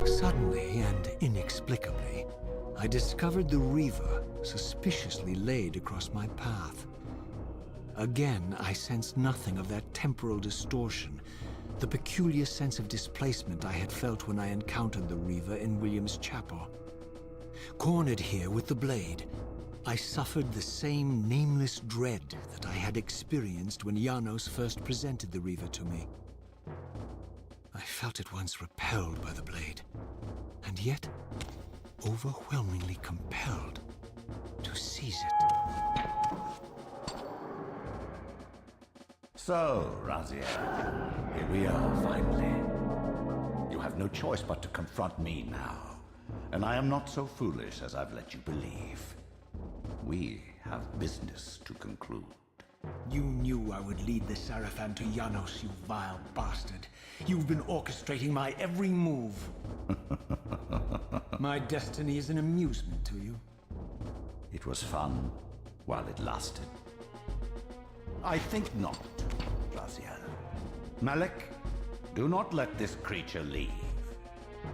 Suddenly and inexplicably, I discovered the Reaver suspiciously laid across my path. Again, I sensed nothing of that temporal distortion, the peculiar sense of displacement I had felt when I encountered the Reaver in William's chapel. Cornered here with the blade, I suffered the same nameless dread that I had experienced when Janos first presented the Reaver to me. I felt at once repelled by the blade, and yet overwhelmingly compelled to seize it. So, Raziel, here we are finally. You have no choice but to confront me now, and I am not so foolish as I've let you believe. We have business to conclude. You knew I would lead the Sarafan to Janos, you vile bastard. You've been orchestrating my every move. My destiny is an amusement to you. It was fun while it lasted. I think not, Raziel. Malik, do not let this creature leave.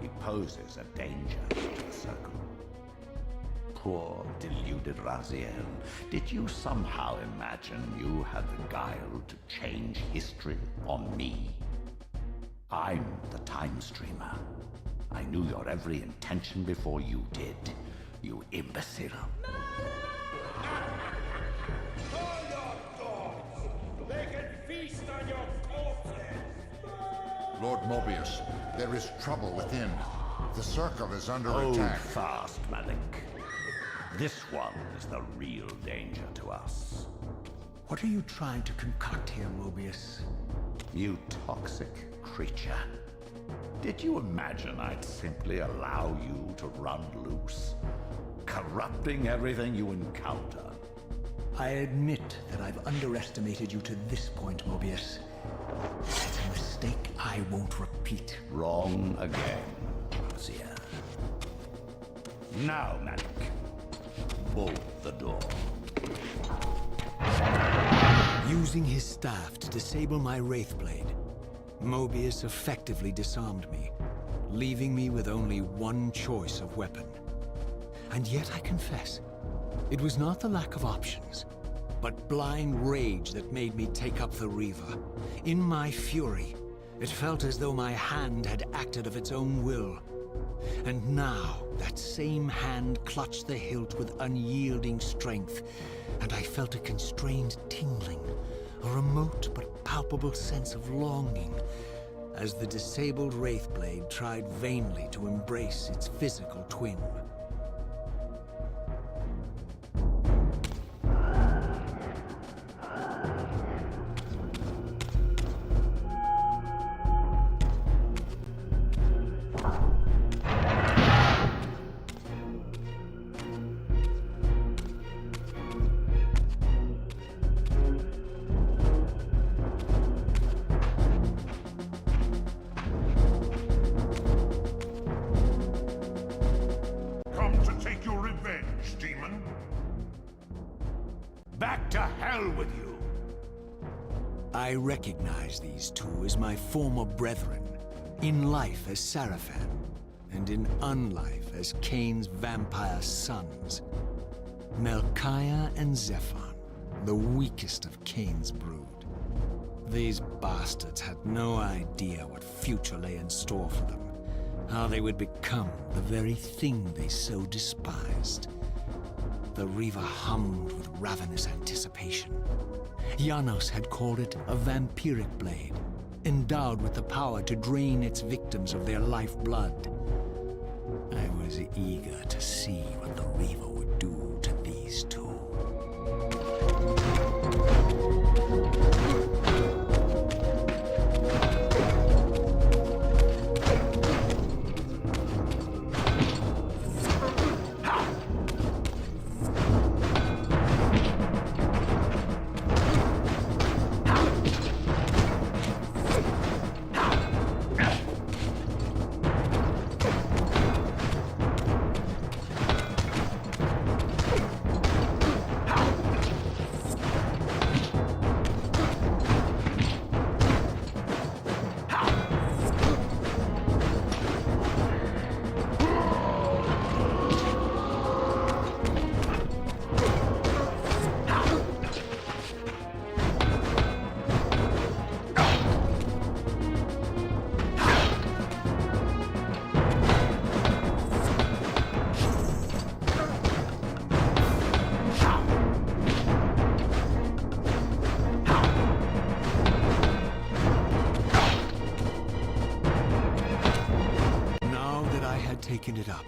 He poses a danger to the Circle. Poor, deluded Raziel. Did you somehow imagine you had the guile to change history on me? I'm the Time Streamer. I knew your every intention before you did, you imbecile. They can feast on your corpses! Lord Mobius, there is trouble within. The Circle is under Hold attack. fast, Malik. This one is the real danger to us. What are you trying to concoct here, Mobius? You toxic creature. Did you imagine I'd simply allow you to run loose, corrupting everything you encounter? I admit that I've underestimated you to this point, Mobius. It's a mistake I won't repeat. Wrong again, Raziel. Now, Malik, bolt the door. Using his staff to disable my Wraithblade, Mobius effectively disarmed me, leaving me with only one choice of weapon. And yet I confess, it was not the lack of options, but blind rage that made me take up the Reaver. In my fury, it felt as though my hand had acted of its own will. And now, that same hand clutched the hilt with unyielding strength, and I felt a constrained tingling, a remote but palpable sense of longing, as the disabled Wraithblade tried vainly to embrace its physical twin. Back to hell with you! I recognize these two as my former brethren, in life as Sarafan, and in unlife as Cain's vampire sons. Melchiah and Zephon, the weakest of Cain's brood. These bastards had no idea what future lay in store for them, how they would become the very thing they so despised. The Reaver hummed with ravenous anticipation. Janos had called it a vampiric blade, endowed with the power to drain its victims of their lifeblood. I was eager to see what the Reaver would do to these two. had taken it up,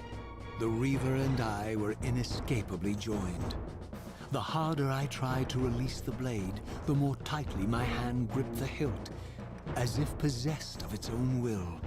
the Reaver and I were inescapably joined. The harder I tried to release the blade, the more tightly my hand gripped the hilt, as if possessed of its own will.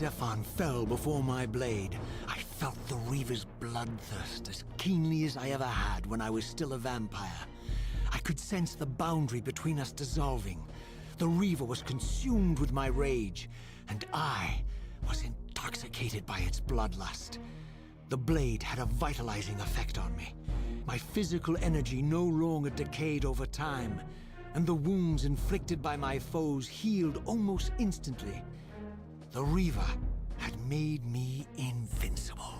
Zephon fell before my blade. I felt the Reaver's bloodthirst as keenly as I ever had when I was still a vampire. I could sense the boundary between us dissolving. The Reaver was consumed with my rage, and I was intoxicated by its bloodlust. The blade had a vitalizing effect on me. My physical energy no longer decayed over time, and the wounds inflicted by my foes healed almost instantly. The Reaver had made me invincible.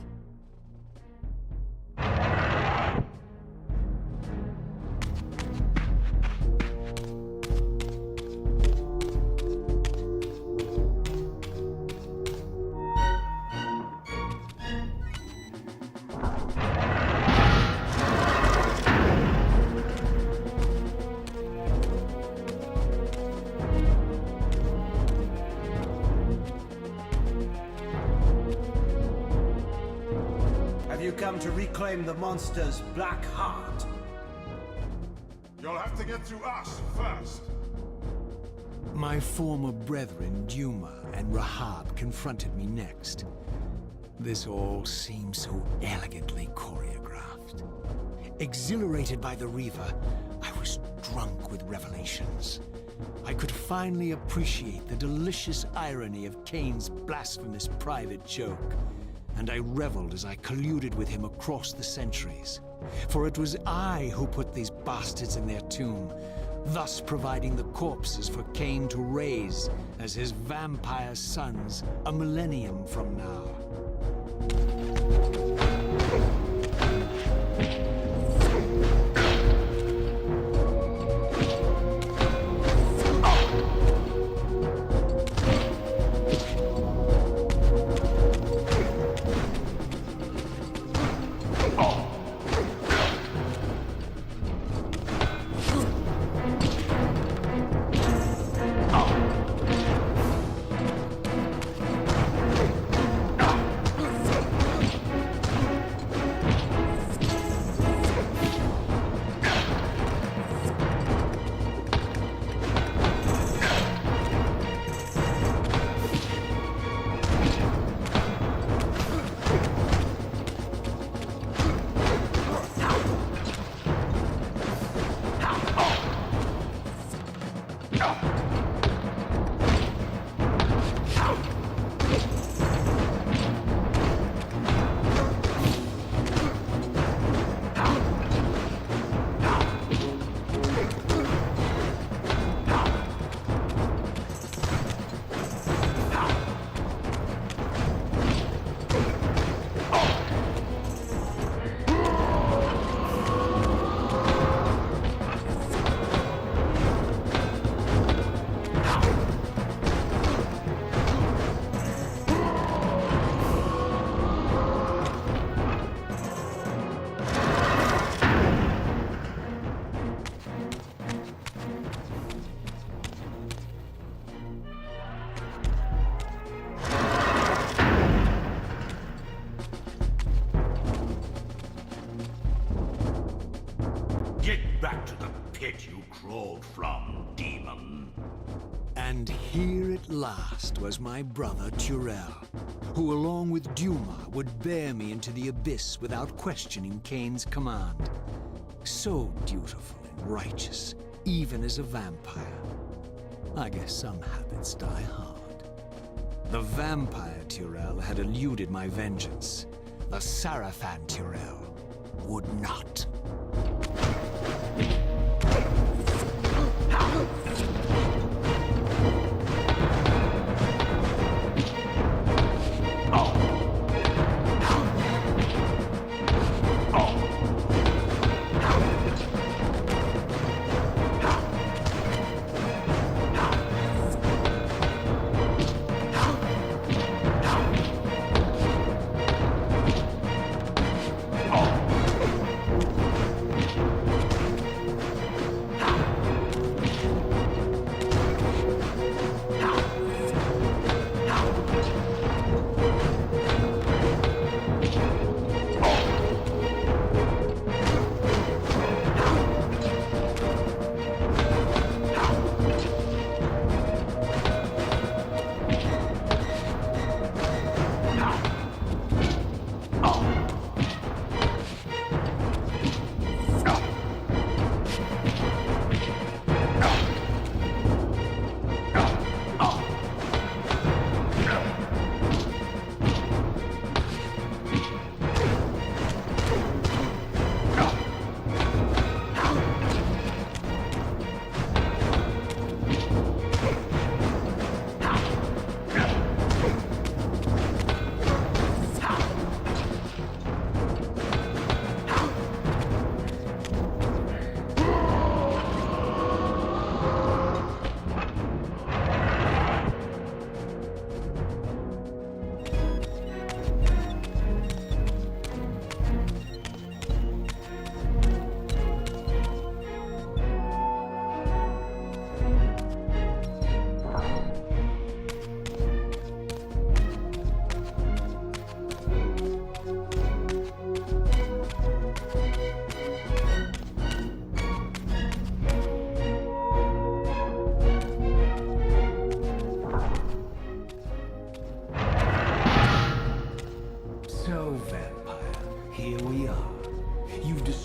Come to reclaim the monster's black heart. You'll have to get through us first. My former brethren, Duma and Rahab, confronted me next. This all seemed so elegantly choreographed. Exhilarated by the Reaver, I was drunk with revelations. I could finally appreciate the delicious irony of Cain's blasphemous private joke. And I reveled as I colluded with him across the centuries. For it was I who put these bastards in their tomb, thus providing the corpses for Cain to raise as his vampire sons a millennium from now. Back to the pit you crawled from, demon. And here at last was my brother Turel, who along with Duma would bear me into the abyss without questioning Cain's command. So dutiful and righteous, even as a vampire. I guess some habits die hard. The vampire Turel had eluded my vengeance. The Sarafan Turel would not.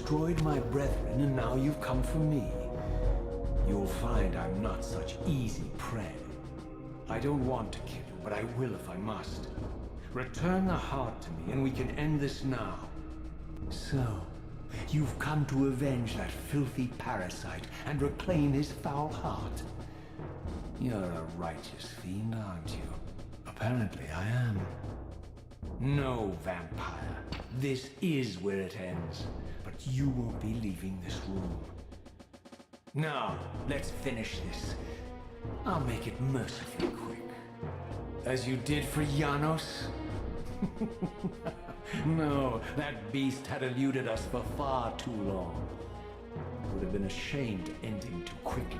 destroyed my brethren, and now you've come for me. You'll find I'm not such easy prey. I don't want to kill you, but I will if I must. Return the heart to me, and we can end this now. So, you've come to avenge that filthy parasite and reclaim his foul heart. You're a righteous fiend, aren't you? Apparently I am. No, vampire. This is where it ends. But you won't be leaving this room. Now, let's finish this. I'll make it mercifully quick. As you did for Janos? No, that beast had eluded us for far too long. It would have been a shame to end him too quickly.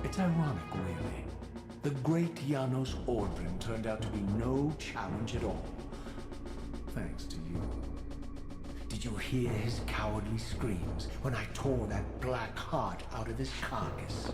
It's ironic, really. The great Janos Ordrin turned out to be no challenge at all. Thanks to you. Did you hear his cowardly screams when I tore that black heart out of his carcass?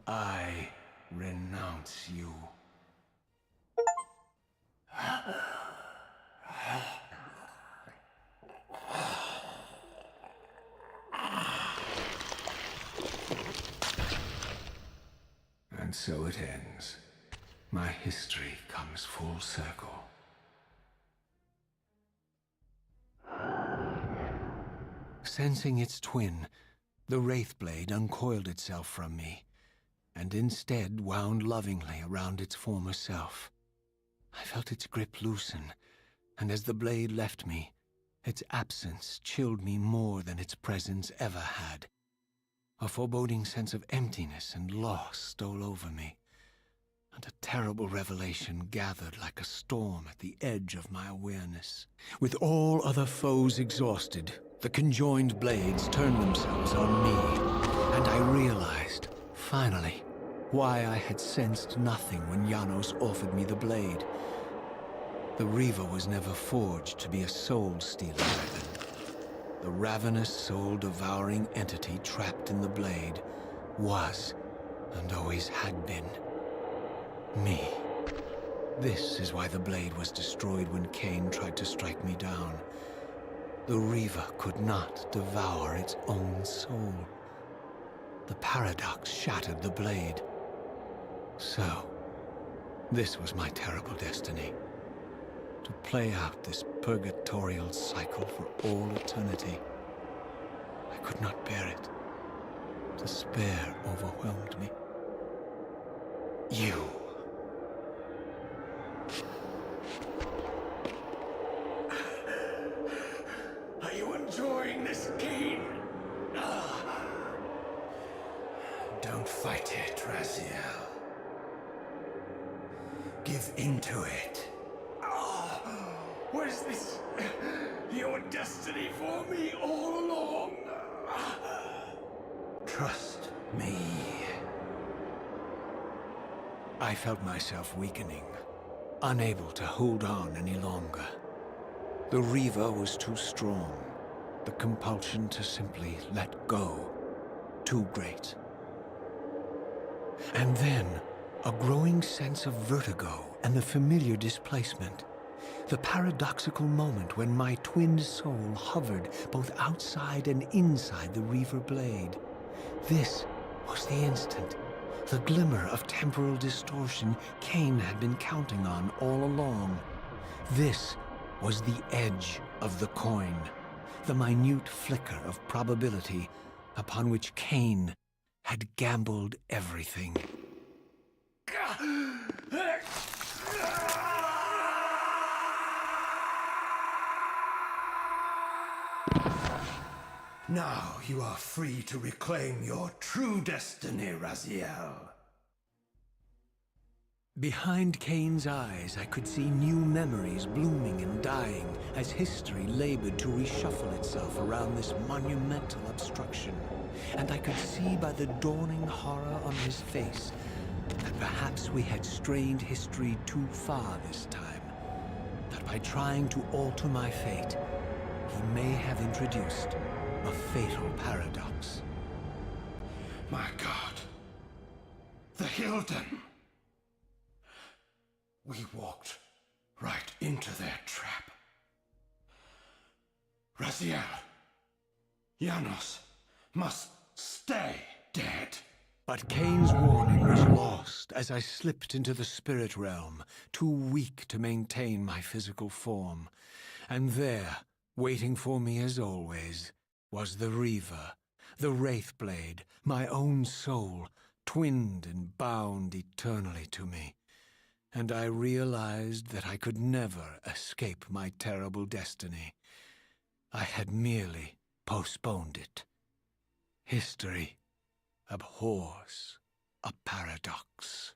I renounce you. And so it ends. My history comes full circle. Sensing its twin, the Wraithblade uncoiled itself from me, and instead wound lovingly around its former self. I felt its grip loosen, and as the blade left me, its absence chilled me more than its presence ever had. A foreboding sense of emptiness and loss stole over me, and a terrible revelation gathered like a storm at the edge of my awareness. With all other foes exhausted, the conjoined blades turned themselves on me, and I realized, finally, why I had sensed nothing when Janos offered me the blade. The Reaver was never forged to be a soul-stealing weapon. The ravenous, soul-devouring entity trapped in the blade was, and always had been, me. This is why the blade was destroyed when Cain tried to strike me down. The Reaver could not devour its own soul. The paradox shattered the blade. So, this was my terrible destiny. To play out this purgatorial cycle for all eternity. I could not bear it. Despair overwhelmed me. You. Are you enjoying this game? Don't fight it, Raziel. Give into it. Was this your destiny for me all along? Trust me. I felt myself weakening, unable to hold on any longer. The Reaver was too strong. The compulsion to simply let go, too great. And then, a growing sense of vertigo and the familiar displacement. The paradoxical moment when my twin soul hovered both outside and inside the Reaver blade. This was the instant, the glimmer of temporal distortion Cain had been counting on all along. This was the edge of the coin, the minute flicker of probability upon which Cain had gambled everything. Now you are free to reclaim your true destiny, Raziel. Behind Cain's eyes, I could see new memories blooming and dying as history labored to reshuffle itself around this monumental obstruction. And I could see by the dawning horror on his face that perhaps we had strained history too far this time. That by trying to alter my fate, he may have introduced a fatal paradox. My God. The Hilden. We walked right into their trap. Raziel, Janos must stay dead. But Cain's warning was lost as I slipped into the spirit realm, too weak to maintain my physical form. And there, waiting for me as always, was the Reaver, the Wraithblade, my own soul, twinned and bound eternally to me. And I realized that I could never escape my terrible destiny. I had merely postponed it. History abhors a paradox.